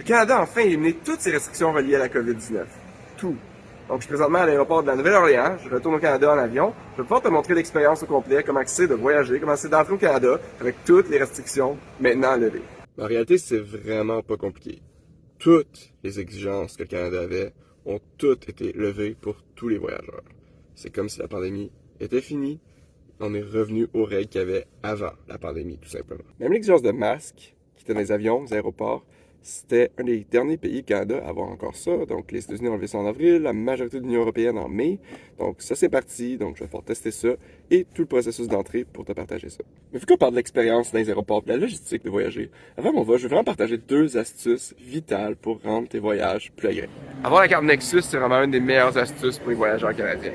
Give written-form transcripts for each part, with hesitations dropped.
Canada a enfin éliminé toutes ses restrictions reliées à la COVID-19. Tout. Donc, je suis présentement à l'aéroport de la Nouvelle-Orléans, je retourne au Canada en avion. Je vais pouvoir te montrer l'expérience au complet, comment c'est de voyager, comment c'est d'entrer au Canada avec toutes les restrictions maintenant levées. En réalité, c'est vraiment pas compliqué. Toutes les exigences que le Canada avait ont toutes été levées pour tous les voyageurs. C'est comme si la pandémie était finie. On est revenu aux règles qu'il y avait avant la pandémie, tout simplement. Même l'exigence de masques, qui était dans les avions, les aéroports, c'était un des derniers pays, le Canada, à avoir encore ça. Donc, les États-Unis ont enlevé ça en avril, la majorité de l'Union européenne en mai. Donc, ça, c'est parti. Donc, je vais pouvoir tester ça et tout le processus d'entrée pour te partager ça. Mais vu qu'on parle de l'expérience dans les aéroports, de la logistique de voyager, avant mon vol, je vais vraiment partager 2 astuces vitales pour rendre tes voyages plus agréables. Avoir la carte Nexus, c'est vraiment une des meilleures astuces pour les voyageurs canadiens.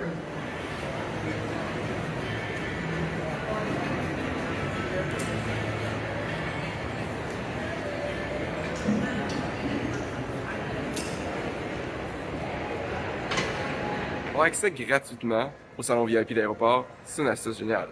Avoir accès gratuitement au salon VIP d'aéroport, c'est une astuce géniale.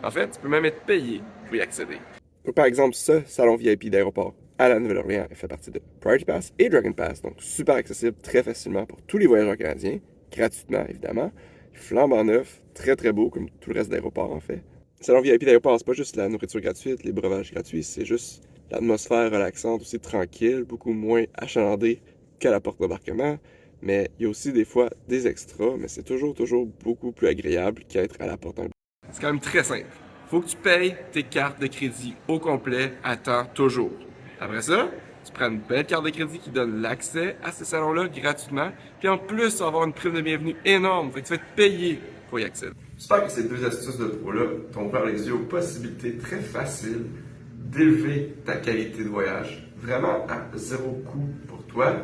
En fait, tu peux même être payé pour y accéder. Donc, par exemple, ce salon VIP d'aéroport à la Nouvelle-Orléans fait partie de Priority Pass et Dragon Pass, donc super accessible très facilement pour tous les voyageurs canadiens, gratuitement évidemment. Flambant neuf, très très beau comme tout le reste d'aéroport en fait. Le salon VIP d'aéroport, c'est pas juste la nourriture gratuite, les breuvages gratuits, c'est juste l'atmosphère relaxante, aussi tranquille, beaucoup moins achalandée qu'à la porte d'embarquement. Mais il y a aussi des fois des extras, mais c'est toujours beaucoup plus agréable qu'être à la porte d'embarquement. C'est quand même très simple. Faut que tu payes tes cartes de crédit au complet à temps toujours. Après ça, tu prends une belle carte de crédit qui donne l'accès à ces salons-là gratuitement. Puis en plus, tu vas avoir une prime de bienvenue énorme. Fait que tu vas être payé pour y accéder. J'espère que ces 2 astuces de pro-là t'ont ouvert les yeux aux possibilités très faciles d'élever ta qualité de voyage. Vraiment à 0 coût pour toi.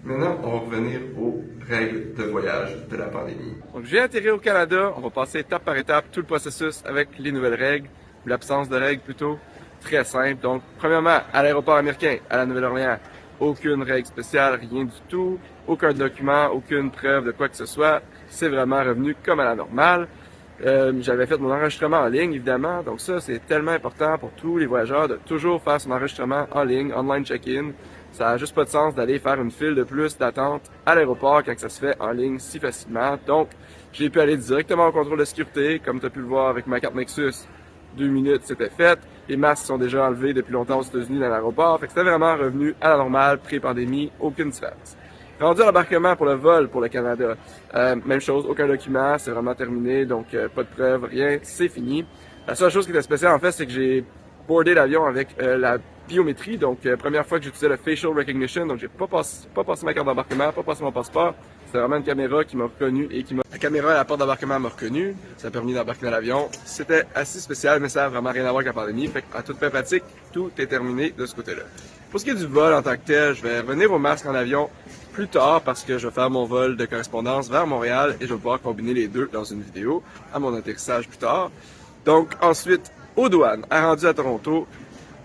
Maintenant, on va revenir aux règles de voyage de la pandémie. Donc, j'ai atterri au Canada. On va passer étape par étape tout le processus avec les nouvelles règles, ou l'absence de règles plutôt. Très simple. Donc, premièrement, à l'aéroport américain, à la Nouvelle-Orléans, aucune règle spéciale, rien du tout, aucun document, aucune preuve de quoi que ce soit. C'est vraiment revenu comme à la normale. J'avais fait mon enregistrement en ligne, évidemment. Donc ça, c'est tellement important pour tous les voyageurs de toujours faire son enregistrement en ligne, online check-in. Ça n'a juste pas de sens d'aller faire une file de plus d'attente à l'aéroport quand ça se fait en ligne si facilement. Donc, j'ai pu aller directement au contrôle de sécurité, comme tu as pu le voir avec ma carte Nexus. 2 minutes, c'était fait. Les masques sont déjà enlevés depuis longtemps aux États-Unis dans l'aéroport. Fait que c'était vraiment revenu à la normale, pré-pandémie, aucune différence. Rendu à l'embarquement pour le vol pour le Canada, même chose, aucun document, c'est vraiment terminé, donc pas de preuves, rien, c'est fini. La seule chose qui était spéciale en fait, c'est que j'ai boardé l'avion avec la biométrie, donc première fois que j'utilisais le facial recognition, donc j'ai pas passé ma carte d'embarquement, pas passé mon passeport. C'était vraiment une caméra qui m'a reconnu et la caméra à la porte d'embarquement m'a reconnu. Ça a permis d'embarquer dans l'avion. C'était assez spécial, mais ça n'a vraiment rien à voir avec la pandémie. Fait qu'à toute fin pratique, tout est terminé de ce côté-là. Pour ce qui est du vol en tant que tel, je vais revenir au masque en avion plus tard parce que je vais faire mon vol de correspondance vers Montréal et je vais pouvoir combiner les deux dans une vidéo à mon atterrissage plus tard. Donc ensuite, aux douanes, rendu à Toronto,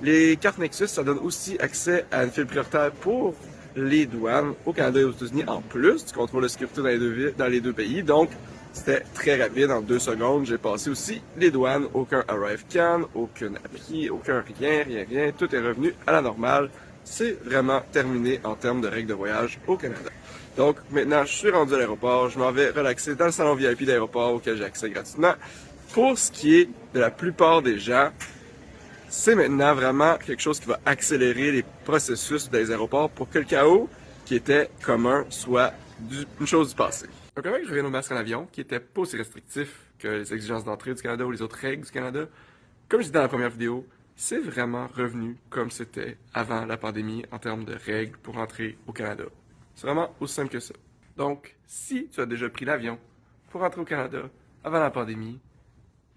les cartes Nexus, ça donne aussi accès à une file prioritaire pour les douanes au Canada et aux États-Unis, en plus du contrôle de sécurité dans les deux pays. Donc, c'était très rapide, en 2 secondes, j'ai passé aussi les douanes, aucun ArriveCan, aucun appli, aucun rien, tout est revenu à la normale. C'est vraiment terminé en termes de règles de voyage au Canada. Donc, maintenant, je suis rendu à l'aéroport, je m'en vais relaxer dans le salon VIP d'aéroport auquel j'ai accès gratuitement. Pour ce qui est de la plupart des gens, c'est maintenant vraiment quelque chose qui va accélérer les processus des aéroports pour que le chaos qui était commun soit une chose du passé. Donc avant que je revienne au masque en avion, qui était pas aussi restrictif que les exigences d'entrée du Canada ou les autres règles du Canada, comme je disais dans la première vidéo, c'est vraiment revenu comme c'était avant la pandémie en termes de règles pour entrer au Canada. C'est vraiment aussi simple que ça. Donc, si tu as déjà pris l'avion pour entrer au Canada avant la pandémie,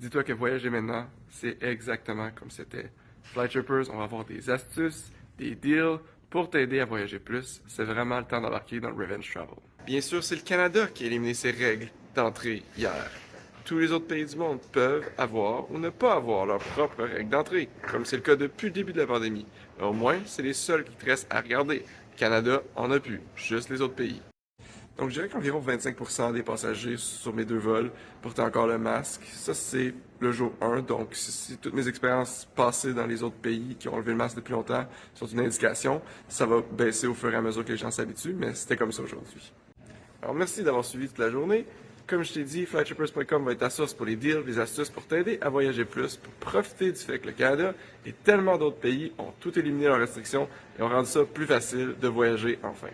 dis-toi que voyager maintenant, c'est exactement comme c'était. Flight Trippers, on va avoir des astuces, des deals pour t'aider à voyager plus. C'est vraiment le temps d'embarquer dans le Revenge Travel. Bien sûr, c'est le Canada qui a éliminé ses règles d'entrée hier. Tous les autres pays du monde peuvent avoir ou ne pas avoir leurs propres règles d'entrée, comme c'est le cas depuis le début de la pandémie. Mais au moins, c'est les seuls qui te restent à regarder. Le Canada en a plus, juste les autres pays. Donc, je dirais qu'environ 25% des passagers sur mes 2 vols portaient encore le masque. Ça, c'est le jour 1. Donc, si toutes mes expériences passées dans les autres pays qui ont enlevé le masque depuis longtemps sont une indication, ça va baisser au fur et à mesure que les gens s'habituent, mais c'était comme ça aujourd'hui. Alors, merci d'avoir suivi toute la journée. Comme je t'ai dit, flightshippers.com va être ta source pour les deals, les astuces pour t'aider à voyager plus, pour profiter du fait que le Canada et tellement d'autres pays ont tout éliminé leurs restrictions et ont rendu ça plus facile de voyager enfin.